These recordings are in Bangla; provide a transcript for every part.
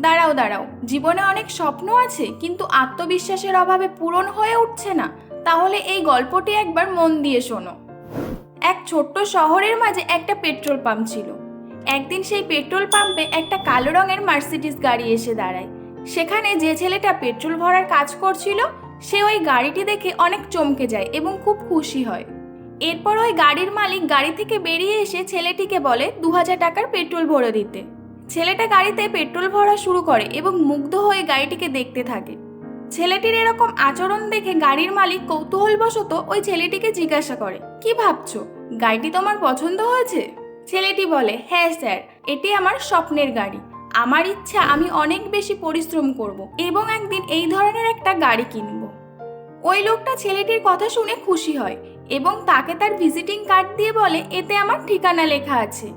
দাঁড়াও দাঁড়াও, জীবনে অনেক স্বপ্ন আছে কিন্তু আত্মবিশ্বাসের অভাবে পূরণ হয়ে উঠছে না। তাহলে এই গল্পটি একবার মন দিয়ে শোনো। এক ছোট্ট শহরের মাঝে একটা পেট্রোল পাম্প ছিল। একদিন সেই পেট্রোল পাম্পে একটা কালো রঙের মার্সিডিজ গাড়ি এসে দাঁড়ায়। সেখানে যে ছেলেটা পেট্রোল ভরার কাজ করছিল সে ওই গাড়িটি দেখে অনেক চমকে যায় এবং খুব খুশি হয়। এরপর ওই গাড়ির মালিক গাড়ি থেকে বেরিয়ে এসে ছেলেটিকে বলে 2000 টাকার পেট্রোল ভরে দিতে। ছেলেটা গাড়িতে পেট্রোল ভরা শুরু করে এবং মুগ্ধ হয়ে গাড়িটিকে দেখতে থাকে। ছেলেটির এরকম আচরণ দেখে গাড়ির মালিক কৌতূহলবশত ওই ছেলেটিকে জিজ্ঞাসা করে, কি ভাবছো, গাড়িটি তোমার পছন্দ হয়েছে? ছেলেটি বলে, হ্যাঁ স্যার, এটি আমার স্বপ্নের গাড়ি। আমার ইচ্ছা আমি অনেক বেশি পরিশ্রম করব এবং একদিন এই ধরনের একটা গাড়ি কিনব। ওই লোকটা ছেলেটির কথা শুনে খুশি হয় এবং তাকে তার ভিজিটিং কার্ড দিয়ে বলে, এতে আমার ঠিকানা লেখা আছে।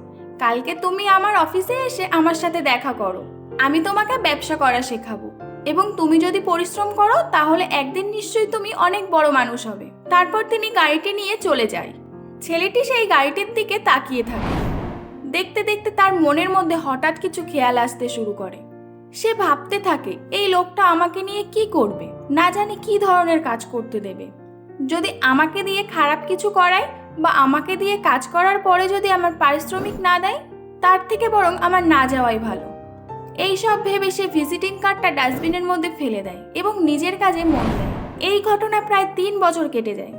কালকে তুমি আমার অফিসে এসে আমার সাথে দেখা করো। আমি তোমাকে ব্যবসা করা শেখাবো এবং তুমি যদি পরিশ্রম করো তাহলে একদিন নিশ্চয়ই তুমি অনেক বড় মানুষ হবে। তারপর তিনি গাড়িটি নিয়ে চলে যায়। ছেলেটি সেই গাড়িটির দিকে তাকিয়ে থাকে। দেখতে দেখতে তার মনের মধ্যে হঠাৎ কিছু খেয়াল আসতে শুরু করে। সে ভাবতে থাকে, এই লোকটা আমাকে নিয়ে কি করবে, না জানি কি ধরনের কাজ করতে দেবে। যদি আমাকে দিয়ে খারাপ কিছু করায় বা আমাকে দিয়ে কাজ করার পরে যদি আমার পারিশ্রমিক না দেয়, তার থেকে বরং আমার না যাওয়াই ভালো। এই সব ভেবে সে ভিজিটিং কার্ডটা ডাস্টবিনের মধ্যে ফেলে দেয় এবং নিজের কাজে মন দেয়। এই ঘটনা প্রায় 3 বছর কেটে যায়।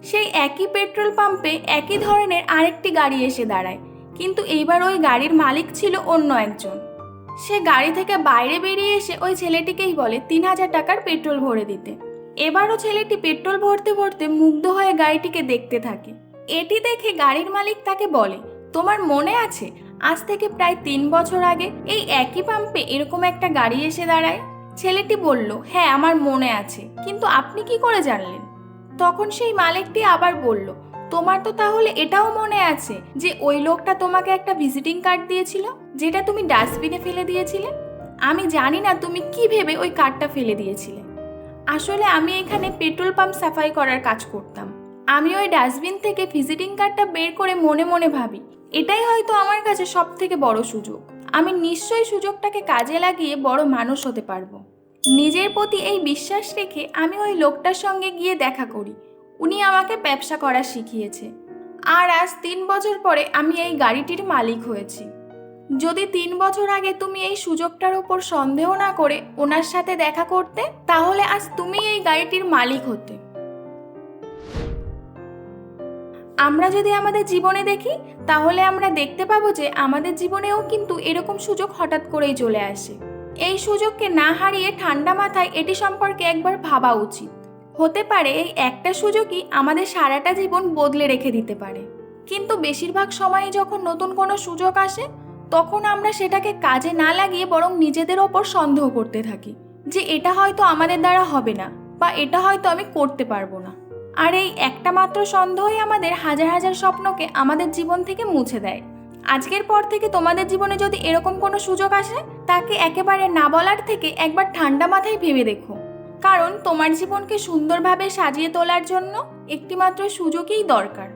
সেই একই পেট্রোল পাম্পে একই ধরনের আরেকটি গাড়ি এসে দাঁড়ায়, কিন্তু এইবার ওই গাড়ির মালিক ছিল অন্য একজন। সে গাড়ি থেকে বাইরে বেরিয়ে এসে ওই ছেলেটিকেই বলে 3000 টাকার পেট্রোল ভরে দিতে। এবারও ছেলেটি পেট্রোল ভরতে ভরতে মুগ্ধ হয়ে গাড়িটিকে দেখতে থাকে। এটি দেখে গাড়ির মালিক তাকে বলে, তোমার মনে আছে আজ থেকে প্রায় 3 বছর আগে এই একই পাম্পে এরকম একটা গাড়ি এসে দাঁড়ায়? ছেলেটি বলল, হ্যাঁ আমার মনে আছে, কিন্তু আপনি কি করে জানলেন? তখন সেই মালিকটি আবার বলল, তোমার তো তাহলে এটাও মনে আছে যে ওই লোকটা তোমাকে একটা ভিজিটিং কার্ড দিয়েছিল যেটা তুমি ডাস্টবিনে ফেলে দিয়েছিলে? আমি জানি না তুমি কি ভেবে ওই কার্ডটা ফেলে দিয়েছিলে। আসলে আমি এখানে পেট্রোল পাম্প সাফাই করার কাজ করতাম। আমি ওই ডাস্টবিন থেকে ভিজিটিং কার্ডটা বের করে মনে মনে ভাবি, এটাই হয়তো আমার কাছে সব থেকে বড় সুযোগ। আমি নিশ্চয়ই সুযোগটাকে কাজে লাগিয়ে বড় মানুষ হতে পারবো। নিজের প্রতি এই বিশ্বাস রেখে আমি ওই লোকটার সঙ্গে গিয়ে দেখা করি। উনি আমাকে ব্যবসা করা শিখিয়েছে। আর আজ 3 বছর পরে আমি এই গাড়িটির মালিক হয়েছি। যদি 3 বছর আগে তুমি এই সুযোগটার উপর সন্দেহ না করে ওনার সাথে দেখা করতে, তাহলে আজ তুমি এই গাড়িটির মালিক হতে। আমরা যদি আমাদের জীবনে দেখি তাহলে আমরা দেখতে পাবো যে আমাদের জীবনেও কিন্তু এরকম সুযোগ হঠাৎ করেই চলে আসে। এই সুযোগকে না হারিয়ে ঠান্ডা মাথায় এটি সম্পর্কে একবার ভাবা উচিত। হতে পারে এই একটা সুযোগই আমাদের সারাটা জীবন বদলে রেখে দিতে পারে। কিন্তু বেশিরভাগ সময়ে যখন নতুন কোনো সুযোগ আসে তখন আমরা সেটাকে কাজে না লাগিয়ে বরং নিজেদের ওপর সন্দেহ করতে থাকি যে এটা হয়তো আমাদের দ্বারা হবে না বা এটা হয়তো আমি করতে পারবো না। আর এই একটা মাত্র সন্দেহই আমাদের হাজার হাজার স্বপ্নকে আমাদের জীবন থেকে মুছে দেয়। আজকের পর থেকে তোমাদের জীবনে যদি এরকম কোনো সুযোগ আসে তাকে একেবারে না বলার থেকে একবার ঠান্ডা মাথায় ভেবে দেখো, কারণ তোমার জীবনকে সুন্দরভাবে সাজিয়ে তোলার জন্য একটিমাত্র সুযোগই দরকার।